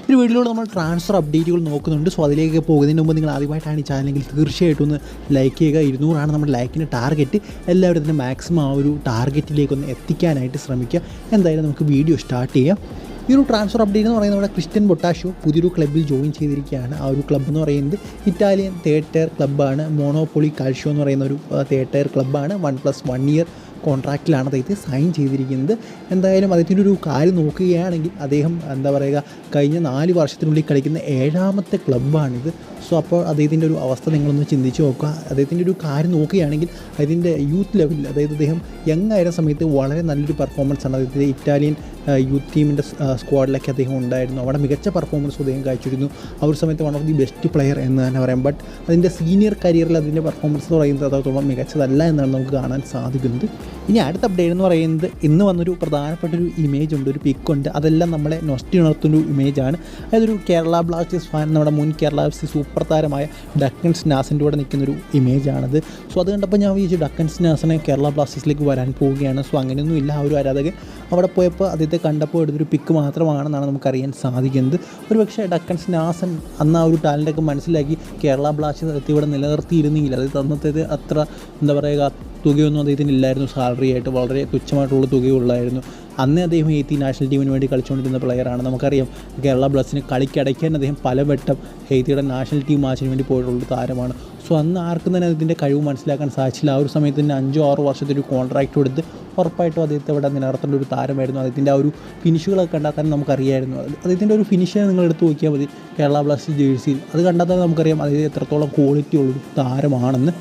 ഒരു വീഡിയോയിലൂടെ നമ്മൾ ട്രാൻസ്ഫർ അപ്ഡേറ്റുകൾ നോക്കുന്നുണ്ട്. സോ അതിലേക്ക് പോകുന്നതിന് മുമ്പ് നിങ്ങൾ ആദ്യമായിട്ടാണ് ഈ ചാനലെങ്കിൽ തീർച്ചയായിട്ടും ഒന്ന് ലൈക്ക് ചെയ്യുക. 200 നമ്മുടെ ലൈക്കിൻ്റെ ടാർഗറ്റ്. എല്ലാവരും തന്നെ മാക്സിമം ആ ഒരു ടാർഗറ്റിലേക്കൊന്ന് എത്തിക്കാനായിട്ട് ശ്രമിക്കുക. എന്തായാലും നമുക്ക് വീഡിയോ സ്റ്റാർട്ട് ചെയ്യാം. ഈ ഒരു ട്രാൻസ്ഫർ അപ്ഡേറ്റ് എന്ന് പറയുന്നത് നമ്മുടെ ക്രിസ്റ്റ്യൻ ബൊട്ടാഷോ പുതിയൊരു ക്ലബ്ബിൽ ജോയിൻ ചെയ്തിരിക്കുകയാണ്. ആ ഒരു ക്ലബ്ബ് എന്ന് പറയുന്നത് ഇറ്റാലിയൻ തേർഡ് ടയർ ക്ലബ്ബാണ്. മോണോപോളി കാൽഷ്യോ എന്ന് പറയുന്ന ഒരു തേർഡ് ടയർ ക്ലബ്ബാണ്. 1+1 ഇയർ കോൺട്രാക്റ്റിലാണ് അദ്ദേഹത്തെ സൈൻ ചെയ്തിരിക്കുന്നത്. എന്തായാലും അദ്ദേഹത്തിൻ്റെ ഒരു കാര്യം നോക്കുകയാണെങ്കിൽ അദ്ദേഹം എന്താ പറയുക, കഴിഞ്ഞ 4 വർഷത്തിനുള്ളിൽ കളിക്കുന്ന 7ാമത്തെ ക്ലബ്ബാണിത്. സോ അപ്പോൾ അദ്ദേഹത്തിൻ്റെ ഒരു അവസ്ഥ നിങ്ങളൊന്ന് ചിന്തിച്ച് നോക്കുക. അദ്ദേഹത്തിൻ്റെ ഒരു കാര്യം നോക്കുകയാണെങ്കിൽ അതിൻ്റെ യൂത്ത് ലെവലിൽ, അതായത് അദ്ദേഹം യങ് ആയിരുന്ന സമയത്ത് വളരെ നല്ലൊരു പെർഫോമൻസാണ് അദ്ദേഹത്തിൻ്റെ ഇറ്റാലിയൻ യൂത്ത് ടീമിൻ്റെ സ്ക്വാഡിലൊക്കെ അദ്ദേഹം ഉണ്ടായിരുന്നു. അവിടെ മികച്ച പെർഫോമൻസ് അദ്ദേഹം കാഴ്ചവെച്ചിരുന്നു. ആ ഒരു സമയത്ത് one of the best player എന്ന് തന്നെ പറയാം. ബട്ട് അതിൻ്റെ സീനിയർ കരിയറിൽ അതിൻ്റെ പെർഫോമൻസ് എന്ന് പറയുന്നത് അത്രത്തോളം മികച്ചതല്ല എന്നാണ് നമുക്ക് കാണാൻ സാധിക്കുന്നത്. ഇനി അടുത്ത അപ്ഡേറ്റ് എന്ന് പറയുന്നത് ഇന്ന് വന്നൊരു പ്രധാനപ്പെട്ടൊരു ഇമേജ് ഉണ്ട്, ഒരു പിക്കുണ്ട്. അതെല്ലാം നമ്മളെ നൊസ്റ്റി ഉണർത്തുന്നൊരു ഇമേജാണ്. അതൊരു കേരള ബ്ലാസ്റ്റേഴ്സ് ഫാൻ, നമ്മുടെ മുൻ കേരള ബ്ലാസ്റ്റേഴ്സ് സൂപ്പർ താരമായ ഡക്കൻ സ്നാസിൻ്റെ കൂടെ നിൽക്കുന്നൊരു ഇമേജാണത്. സോ അത് കണ്ടപ്പോൾ ഞാൻ വിചാരിച്ചു ഡക്കൻ സ്നാസിനെ കേരള ബ്ലാസ്റ്റേഴ്സിലേക്ക് വരാൻ പോവുകയാണ്. സോ അങ്ങനെയൊന്നും ഇല്ല. ആ ഒരു ആരാധകൻ അവിടെ പോയപ്പോൾ അദ്ദേഹത്തെ കണ്ടപ്പോൾ എടുത്തൊരു പിക്ക് മാത്രമാണെന്നാണ് നമുക്കറിയാൻ സാധിക്കുന്നത്. ഒരുപക്ഷെ ഡക്കൻ സ്നാസൻ അന്ന് ആ ഒരു ടാലൻ്റൊക്കെ മനസ്സിലാക്കി കേരള ബ്ലാസ്റ്റേഴ്സ് ഇവിടെ നിലനിർത്തിയിരുന്നെങ്കിൽ അത് തന്നത്തേത് അത്ര എന്താ പറയുക തുകയൊന്നും അദ്ദേഹത്തിന് ഇല്ലായിരുന്നു. സാലറി ആയിട്ട് വളരെ തുച്ഛമായിട്ടുള്ള തുകയുള്ളായിരുന്നു. അന്നേ അദ്ദേഹം നാഷണൽ ടീമിന് വേണ്ടി കളിച്ചുകൊണ്ടിരുന്ന പ്ലെയറാണ്. നമുക്കറിയാം കേരള ബ്ലാസ്റ്റേഴ്സിന് കളിക്കടയ്ക്കാൻ അദ്ദേഹം പലവട്ടം ഹെയ്ത്തിയുടെ നാഷണൽ ടീം മാച്ചിന് വേണ്ടി പോയിട്ടുള്ള താരമാണ്. സോ അന്ന് ആർക്കും തന്നെ അതിൻ്റെ കഴിവ് മനസ്സിലാക്കാൻ സാധിച്ചില്ല. ആ ഒരു സമയത്ത് തന്നെ 5-6 വർഷത്തെ ഒരു കോൺട്രാക്റ്റ് കൊടുത്ത് ഉറപ്പായിട്ടും അദ്ദേഹത്തെ ഇവിടെ നിലനിർത്തേണ്ട ഒരു താരമായിരുന്നു. അദ്ദേഹത്തിൻ്റെ ആ ഒരു ഫിനിഷുകളൊക്കെ കണ്ടാൽ തന്നെ നമുക്കറിയായിരുന്നു. അദ്ദേഹത്തിൻ്റെ ഒരു ഫിനിഷ് നിങ്ങൾ എടുത്ത് നോക്കിയാൽ മതി കേരള ബ്ലാസ്റ്റേഴ്സ് ജേഴ്സിയിൽ. അത് കണ്ടാൽ തന്നെ നമുക്കറിയാം അദ്ദേഹം എത്രത്തോളം ക്വാളിറ്റി ഉള്ളൊരു താരമാണെന്ന്.